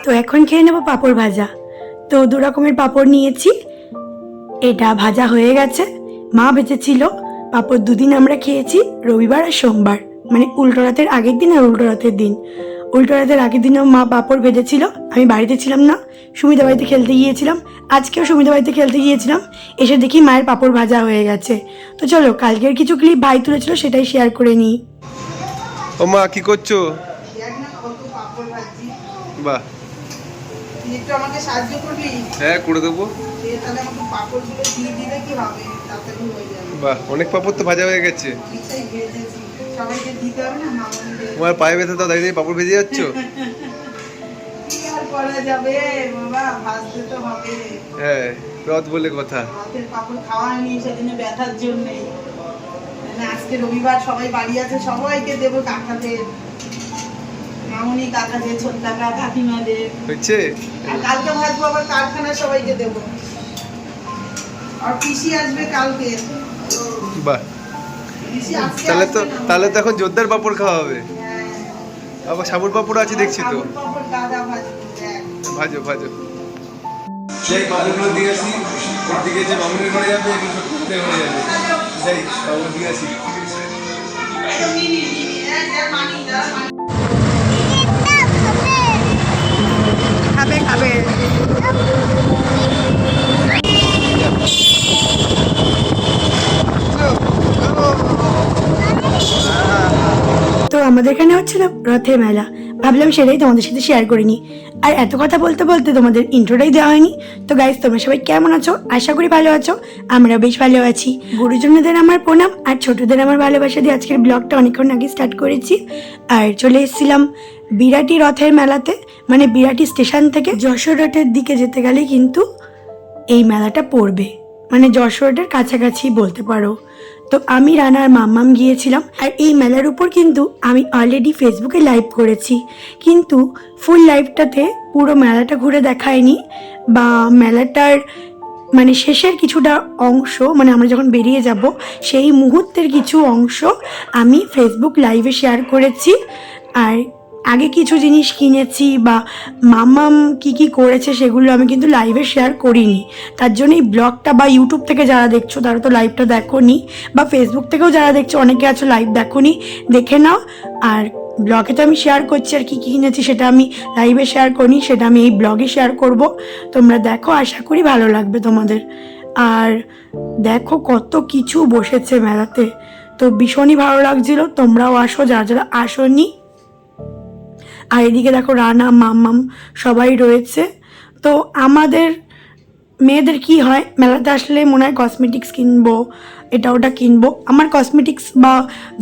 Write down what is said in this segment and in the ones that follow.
তো এখন খেয়ে নেবো পাঁপড় ভাজা। তো দু রকমের পাঁপড় নিয়েছি, এটা ভাজা হয়ে গেছে, মা বেঁচেছিল পাঁপড়। দুদিন আমরা খেয়েছি, রবিবার আর সোমবার, মানে উল্টো রাতের আগের দিন আর উল্টো রাতের দিন। উল্টো রাতের আগের দিনও মা পাঁপড় ভেজেছিল, আমি বাড়িতে ছিলাম না, সুমিতা বাড়িতে খেলতে গিয়েছিলাম। আজকেও সুমিতা বাড়িতে খেলতে গিয়েছিলাম, এসে দেখি মায়ের পাঁপড় ভাজা হয়ে গেছে। তো চলো কালকের কিছু ক্লিপ ভাই তুলেছিল সেটাই শেয়ার করে নিই। ও মা কি করছো? বাহ, একটু আমাকে সাহায্য করবি? হ্যাঁ করে দেবো। তাহলে আমাকে পাঁপড়গুলো দিয়ে দিলে কি হবে, তাড়াতাড়ি হয়ে যাবে। বাহ, অনেক পাঁপড় তো ভাজা হয়ে গেছে। এটাই ভেজেছি, সবাইকে দিতে হবে না, মামুনিদের। তোমার পায়ে ব্যথা তো দাঁড়িয়ে পাঁপড় ভেজে যাচ্ছ। কি আর করা যাবে বাবা, ভাজতে তো হবে। হ্যাঁ, রথ বলে কথা। হাতের পাঁপড় খাওয়া হয়নি সেদিনে ব্যথার জন্যে। আজকে রবিবার, সবাই বাড়ি আছে, সবাইকে দেবো, কাকাদের, মামুনি কাকাদের, ছোট কাকা কাকিমাদের হচ্ছে। আর কালকে ভাজবো আবার কারখানায় সবাইকে দেবো। আর পিসি আসবে কালকে। বাহ, পিসি আজকে তাহলে তো আসবে না। তাহলে তো এখন জোরদার পাঁপড় খাওয়া হবে। হ্যাঁ। আবার সাবুর পাঁপড় আছে দেখছি তো। সাবুর পাঁপড় গাদা ভাজবো, দেখ। ভাজো ভাজো। সেই পাঁপড়গুলো দিয়ে আসি, ওর দিকে যে মামুনির ঘরে যাবে এগুলো সব করতে হয়ে যাবে। যাই পাঁপড় দিয়ে আসি। খাবে খাবে। তো আমাদের এখানে হচ্ছিল রথের মেলা, ভাবলাম সেটাই তোমাদের সাথে শেয়ার করে নিই। আর এত কথা বলতে বলতে তোমাদের ইন্ট্রোটাই দেওয়া হয়নি। তো গাইস, তোমরা সবাই কেমন আছো? আশা করি ভালো আছো, আমরা বেশ ভালো আছি। গুরুজনদের আমার প্রণাম আর ছোটদের আমার ভালোবাসা দিয়ে আজকের ব্লগটা অনেকক্ষণ আগে স্টার্ট করেছি। আর চলে এসেছিলাম বিরাটি রথের মেলাতে, মানে বিরাটি স্টেশন থেকে যশোর রোডের দিকে যেতে গেলে কিন্তু এই মেলাটা পড়বে, মানে যশোর রোডের কাছাকাছি বলতে পারো। তো আমি রানা আর মাম্মাম গিয়েছিলাম। আর এই মেলার উপর কিন্তু আমি অলরেডি ফেসবুকে লাইভ করেছি, কিন্তু ফুল লাইভটাতে পুরো মেলাটা ঘুরে দেখায়নি, বা মেলাটার মানে শেষের কিছুটা অংশ, মানে আমরা যখন বেরিয়ে যাব সেই মুহূর্তের কিছু অংশ আমি ফেসবুক লাইভে শেয়ার করেছি। আর আগে কিছু জিনিস কিনেছি বা মাম্মাম কি করেছে সেগুলো আমি কিন্তু লাইভে শেয়ার করিনি। তার জন্য এই ব্লগটা, বা ইউটিউব থেকে যারা দেখছো তারা তো লাইভটা দেখোনি, বা ফেসবুক থেকেও যারা দেখছো অনেকে আছো লাইভ দেখোনি, দেখে নাও। আর ব্লগে তো আমি শেয়ার করছি, আর কী কী কিনেছি সেটা আমি লাইভে শেয়ার করিনি, সেটা আমি এই ব্লগে শেয়ার করব। তোমরা দেখো, আশা করি ভালো লাগবে তোমাদের। আর দেখো কত কিছু বসেছে মেলাতে, তো ভীষণই ভালো লাগছিল। তোমরাও আসো যারা যারা আসোনি। আর এদিকে দেখো রানা মাম্মাম সবাই রয়েছে। তো আমাদের মেয়েদের কি হয়, মেলাতে আসলে মনে হয় কসমেটিক্স কিনবো, এটা ওটা কিনবো। আমার কসমেটিক্স বা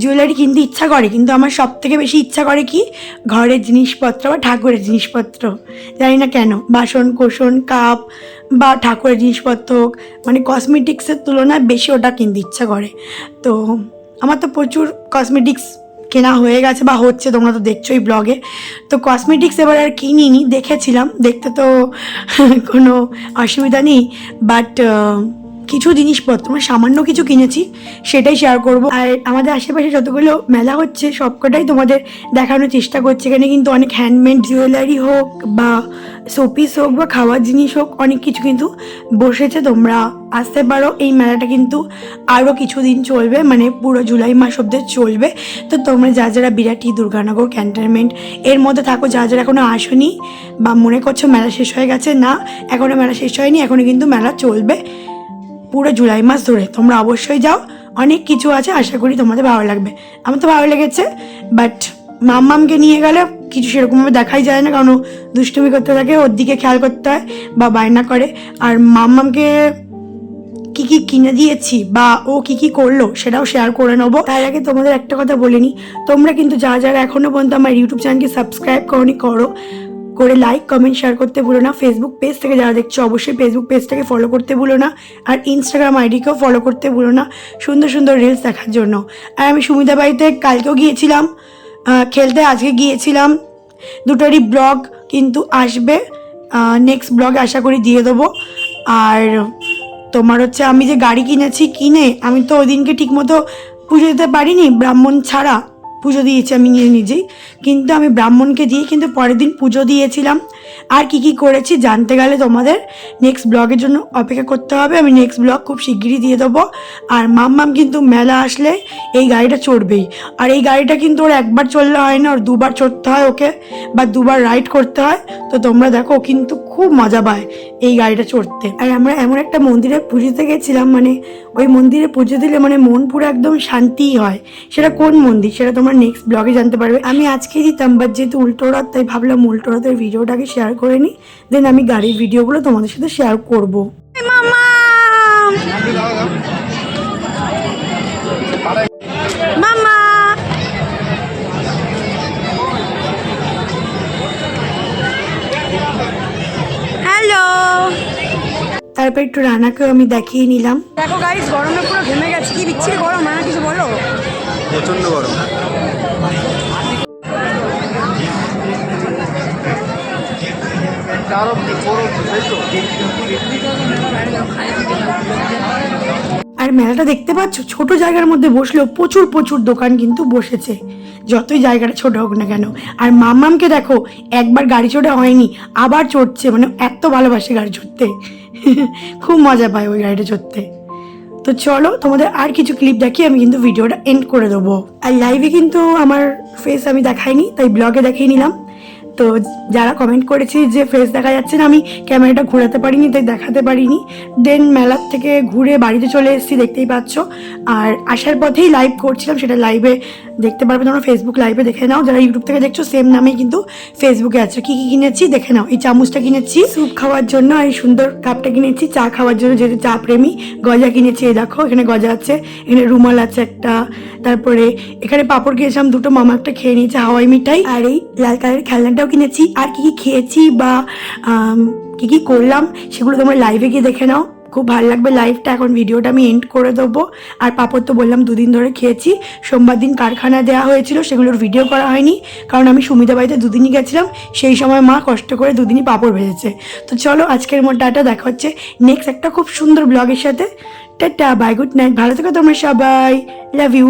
জুয়েলারি কিনতে ইচ্ছা করে, কিন্তু আমার সব থেকে বেশি ইচ্ছা করে কি, ঘরের জিনিসপত্র বা ঠাকুরের জিনিসপত্র। জানি না কেন, বাসন কোসন কাপ বা ঠাকুরের জিনিসপত্র, মানে কসমেটিক্সের তুলনায় বেশি ওটা কিনতে ইচ্ছা করে। তো আমার তো প্রচুর কসমেটিক্স কেনা হয়ে গেছে বা হচ্ছে, তোমরা তো দেখছোই ব্লগে। তো কসমেটিক্স এবার আর কিনিনি, দেখেছিলাম, দেখতে তো কোনো অসুবিধা নেই, বাট কিছু জিনিসপত্র মানে সামান্য কিছু কিনেছি, সেটাই শেয়ার করব। আর আমাদের আশেপাশে যতগুলো মেলা হচ্ছে সবকটাই তোমাদের দেখানোর চেষ্টা করছে। এখানে কিন্তু অনেক হ্যান্ডমেড জুয়েলারি হোক বা শোপিস হোক বা খাওয়ার জিনিস হোক, অনেক কিছু কিন্তু বসেছে। তোমরা আসতে পারো, এই মেলাটা কিন্তু আরও কিছুদিন চলবে, মানে পুরো জুলাই মাস অব্দি চলবে। তো তোমরা যা যারা বিরাটি, দুর্গানগর, ক্যান্টনমেন্ট এর মধ্যে থাকো, যা যারা এখনও আসোনি বা মনে করছো মেলা শেষ হয়ে গেছে, না এখনও মেলা শেষ হয়নি, এখনও কিন্তু মেলা চলবে পুরো জুলাই মাস ধরে। তোমরা অবশ্যই যাও, অনেক কিছু আছে, আশা করি তোমাদের ভালো লাগবে। আমার তো ভালো লেগেছে, বাট মাম্মামকে নিয়ে গেলে কিছু সেরকমভাবে দেখাই যায় না, কারণ ও দুষ্টুমি করতে থাকে, ওর দিকে খেয়াল করতে হয় বা বায়না করে। আর মাম্মামকে কি কি কিনে দিয়েছি বা ও কি কি করলো সেটাও শেয়ার করে নেবো। তার আগে তোমাদের একটা কথা বলে নিই, তোমরা কিন্তু যারা এখনো পর্যন্ত আমার ইউটিউব চ্যানেলকে সাবস্ক্রাইব করে লাইক কমেন্ট শেয়ার করতে ভুলো না। ফেসবুক পেজ থেকে যারা দেখছো অবশ্যই ফেসবুক পেজটাকে ফলো করতে ভুলো না, আর ইনস্টাগ্রাম আইডিকেও ফলো করতে ভুলো না সুন্দর সুন্দর রিলস দেখার জন্য। আর আমি সুমিতা বাড়িতে কালকেও গিয়েছিলাম খেলতে, আজকে গিয়েছিলাম, দুটোরই ব্লগ কিন্তু আসবে, নেক্সট ব্লগে আশা করি দিয়ে দেবো। আর তোমার হচ্ছে আমি যে গাড়ি কিনে আমি তো ওই দিনকে ঠিকমতো পুজো দিতে পারিনি, ব্রাহ্মণ ছাড়া পুজো দিয়েছি আমি নিজেই, কিন্তু আমি ব্রাহ্মণকে দিয়ে কিন্তু পরের দিন পুজো দিয়েছিলাম। আর কি কি করেছি জানতে গেলে তোমাদের নেক্সট ব্লগের জন্য অপেক্ষা করতে হবে, আমি নেক্সট ব্লগ খুব শিগগিরই দিয়ে দেবো। আর মাম্মাম কিন্তু মেলা আসলে এই গাড়িটা চড়বেই, আর এই গাড়িটা কিন্তু ওর একবার চললে হয় না, ওর দুবার চড়তে হয় ওকে, বা দুবার রাইড করতে হয়। তো তোমরা দেখো ও কিন্তু খুব মজা পায় এই গাড়িটা চড়তে। আর আমরা এমন একটা মন্দিরে পুজোতে গেছিলাম, মানে ওই মন্দিরে পুজো দিলে মানে মন পুরো একদম শান্তিই হয়। সেটা কোন মন্দির সেটা তোমরা নেক্সট ব্লগে জানতে পারবে। আমি আজকেই দিতাম, বাট যেহেতু উল্টো রাত তাই ভাবলাম উল্টো রাতের ভিডিওটাকে শেয়ার করে নিই, দেন আমি গাড়ির ভিডিওগুলো তোমাদের সাথে শেয়ার করবো। মামা হ্যালো, তারপর একটু রানাকেও আমি দেখিয়ে নিলাম। দেখো গাইস গরমে পুরো ঘেমে গেছে, কি বিচ্ছিরি গরম, রানা কিছু বলো? প্রচন্ড গরম। আর মেলাটা দেখতে পাচ্ছ ছোট জায়গার মধ্যে বসলেও প্রচুর প্রচুর দোকান কিন্তু বসেছে, যতই জায়গাটা ছোট হোক না কেন। আর মাম্মামকে দেখো একবার গাড়ি চড়ে হয়নি, আবার চড়ছে, মানে এত ভালোবাসে গাড়ি চড়তে খুব মজা পায় ওই গাড়িটা চড়তে। তো চলো তোমাদের আর কিছু ক্লিপ দেখিয়ে আমি কিন্তু ভিডিওটা এন্ড করে দেবো। আর লাইভে কিন্তু আমার ফেস আমি দেখাইনি, তাই ব্লগে দেখিয়ে নিলাম। তো যারা কমেন্ট করেছি যে ফেস দেখা যাচ্ছে না, আমি ক্যামেরাটা ঘোরাতে পারিনি তাই দেখাতে পারিনি। দেন মেলার থেকে ঘুরে বাড়িতে চলে এসেছি, দেখতেই পাচ্ছ। আর আসার পথেই লাইভ করছিলাম, সেটা লাইভে দেখতে পারবে তোমরা, ফেসবুক লাইভে দেখে নাও। যারা ইউটিউব থেকে দেখছো সেম নামেই কিন্তু ফেসবুকে আছে। কী কী কিনেছি দেখে নাও। এই চামচটা কিনেছি স্যুপ খাওয়ার জন্য, আর এই সুন্দর কাপটা কিনেছি চা খাওয়ার জন্য, যেহেতু চা প্রেমী। গজা কিনেছি, এই দেখো এখানে গজা আছে, এখানে রুমাল আছে একটা, তারপরে এখানে পাঁপড় কিনেছিলাম দুটো, মামা একটা খেয়ে নিয়েছে হাওয়াই মিঠাই। আর এই লাল কালারের খেলনাটাও কিনেছি। আর কি কি খেয়েছি বা কি কি করলাম সেগুলো তোমরা লাইভে গিয়ে দেখে নাও, খুব ভালো লাগবে লাইভটা। এখন ভিডিওটা আমি এন্ড করে দেবো। আর পাঁপড় তো বললাম 2 দিন ধরে খেয়েছি। সোমবার দিন কারখানা দেওয়া হয়েছিল, সেগুলোর ভিডিও করা হয়নি, কারণ আমি সুমিতা বাড়িতে 2 দিনই গেছিলাম, সেই সময় মা কষ্ট করে 2 দিনই পাঁপড় ভেজেছে। তো চলো আজকের মতো টাটা, দেখা হচ্ছে নেক্সট একটা খুব সুন্দর ব্লগের সাথে। টাটা, বাই, গুড নাইট, ভালো থেকো তোমরা সবাই, লাভ ইউ।